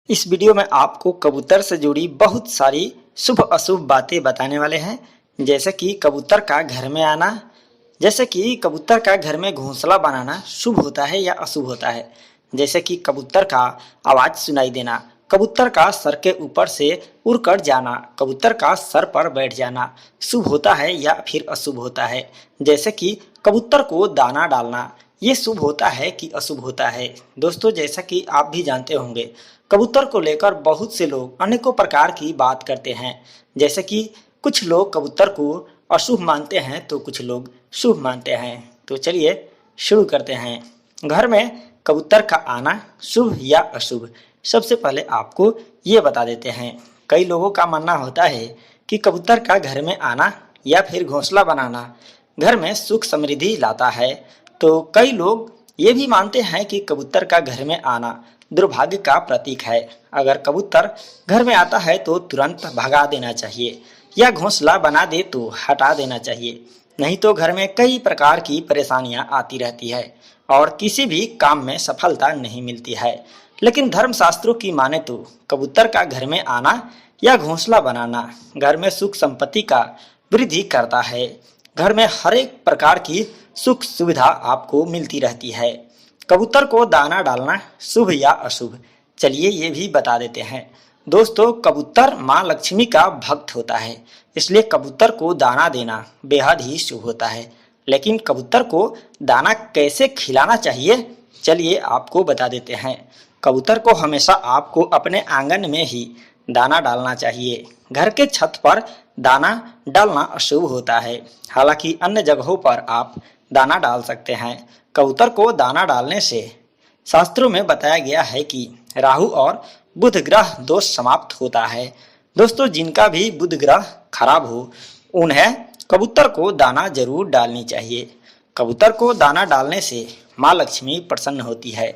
इस वीडियो में आपको कबूतर से जुड़ी बहुत सारी शुभ अशुभ बातें बताने वाले हैं। जैसे कि कबूतर का घर में आना, जैसे कि कबूतर का घर में घोंसला बनाना शुभ होता है या अशुभ होता है। जैसे कि कबूतर का आवाज सुनाई देना, कबूतर का सर के ऊपर से उड़कर जाना, कबूतर का सर पर बैठ जाना शुभ होता है या फिर अशुभ होता है। जैसे कि कबूतर को दाना डालना, ये शुभ होता है कि अशुभ होता है। दोस्तों, जैसा कि आप भी जानते होंगे, कबूतर को लेकर बहुत से लोग अनेकों प्रकार की बात करते हैं। जैसे कि कुछ लोग कबूतर को अशुभ मानते हैं तो कुछ लोग शुभ मानते हैं। तो चलिए शुरू करते हैं। घर में कबूतर का आना शुभ या अशुभ, सबसे पहले आपको ये बता देते हैं। कई लोगों का मानना होता है कि कबूतर का घर में आना या फिर घोंसला बनाना घर में सुख समृद्धि लाता है। तो कई लोग ये भी मानते हैं कि कबूतर का घर में आना दुर्भाग्य का प्रतीक है। अगर कबूतर घर में आता है तो तुरंत भगा देना चाहिए या घोंसला बना दे तो हटा देना चाहिए, नहीं तो घर में कई प्रकार की परेशानियां आती रहती है और किसी भी काम में सफलता नहीं मिलती है। लेकिन धर्मशास्त्रों की माने तो कबूतर का घर में आना या घोंसला बनाना घर में सुख संपत्ति का वृद्धि करता है। घर में हर एक प्रकार की सुख सुविधा आपको मिलती रहती है। कबूतर को दाना डालना शुभ या अशुभ, चलिए ये भी बता देते हैं। दोस्तों, कबूतर माँ लक्ष्मी का भक्त होता है, इसलिए कबूतर को दाना देना बेहद ही शुभ होता है। लेकिन कबूतर को दाना कैसे खिलाना चाहिए, चलिए आपको बता देते हैं। कबूतर को हमेशा आपको अपने आंगन में ही दाना डालना चाहिए। घर के छत पर दाना डालना अशुभ होता है। हालांकि अन्य जगहों पर आप दाना डाल सकते हैं। कबूतर को दाना डालने से शास्त्रों में बताया गया है कि राहु और बुध ग्रह दोष समाप्त होता है। दोस्तों, जिनका भी बुध ग्रह खराब हो उन्हें कबूतर को दाना जरूर डालनी चाहिए। कबूतर को दाना डालने से माँ लक्ष्मी प्रसन्न होती है।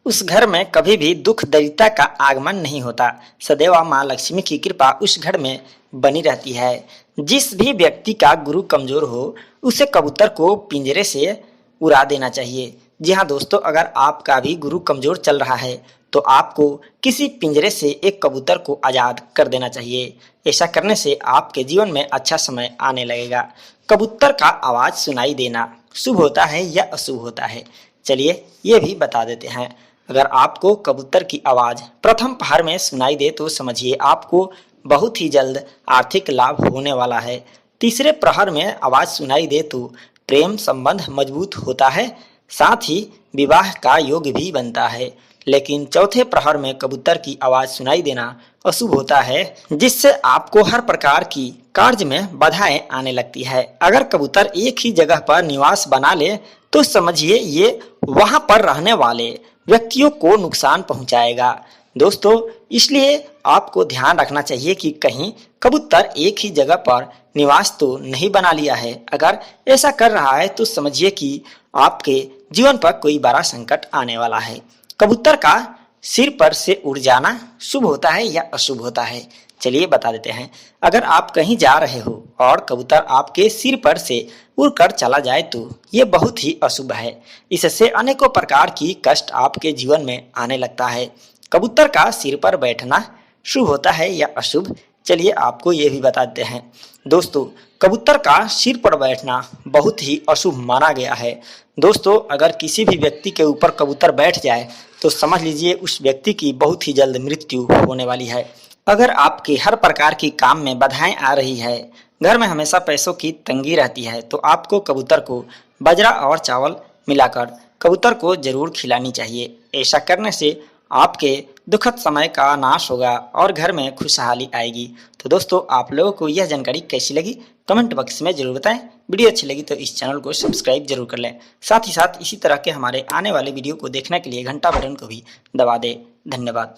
उस घर में कभी भी दुख दरिद्रता का आगमन नहीं होता। सदैव माँ लक्ष्मी की कृपा उस घर में बनी रहती है। जिस भी व्यक्ति का गुरु कमजोर हो उसे कबूतर को पिंजरे से उड़ा देना चाहिए। जी हाँ दोस्तों, अगर आपका भी गुरु कमजोर चल रहा है तो आपको किसी पिंजरे से एक कबूतर को आजाद कर देना चाहिए। ऐसा करने से आपके जीवन में अच्छा समय आने लगेगा। कबूतर का आवाज सुनाई देना शुभ होता है या अशुभ होता है, चलिए ये भी बता देते हैं। अगर आपको कबूतर की आवाज प्रथम पहर में सुनाई दे तो समझिए आपको बहुत ही जल्द आर्थिक लाभ होने वाला है। तीसरे प्रहर में आवाज सुनाई दे तो प्रेम संबंध मजबूत होता है, साथ ही विवाह का योग भी बनता है। लेकिन चौथे प्रहर में कबूतर की आवाज सुनाई देना अशुभ होता है, जिससे आपको हर प्रकार की कार्य में बाधाएं आने लगती है। अगर कबूतर एक ही जगह पर निवास बना ले तो समझिए ये वहां पर रहने वाले व्यक्तियों को नुकसान पहुंचाएगा। दोस्तों, इसलिए आपको ध्यान रखना चाहिए कि कहीं कबूतर एक ही जगह पर निवास तो नहीं बना लिया है। अगर ऐसा कर रहा है तो समझिए कि आपके जीवन पर कोई बड़ा संकट आने वाला है। कबूतर का सिर पर से उड़ जाना शुभ होता है या अशुभ होता है, चलिए बता देते हैं। अगर आप कहीं जा रहे हो और कबूतर आपके सिर पर से उड़कर चला जाए तो ये बहुत ही अशुभ है। इससे अनेकों प्रकार की कष्ट आपके जीवन में आने लगता है। कबूतर का सिर पर बैठना शुभ होता है या अशुभ, चलिए आपको ये भी बताते हैं। दोस्तों, कबूतर का सिर पर बैठना बहुत ही अशुभ माना गया है। दोस्तों, अगर किसी भी व्यक्ति के ऊपर कबूतर बैठ जाए तो समझ लीजिए उस व्यक्ति की बहुत ही जल्द मृत्यु होने वाली है। अगर आपके हर प्रकार की काम में बाधाएं आ रही है, घर में हमेशा पैसों की तंगी रहती है, तो आपको कबूतर को बाजरा और चावल मिलाकर कबूतर को जरूर खिलानी चाहिए। ऐसा करने से आपके दुखद समय का नाश होगा और घर में खुशहाली आएगी। तो दोस्तों, आप लोगों को यह जानकारी कैसी लगी कमेंट बॉक्स में जरूर बताएं। वीडियो अच्छी लगी तो इस चैनल को सब्सक्राइब जरूर कर लें। साथ ही साथ इसी तरह के हमारे आने वाले वीडियो को देखने के लिए घंटा बटन को भी दबा दें। धन्यवाद।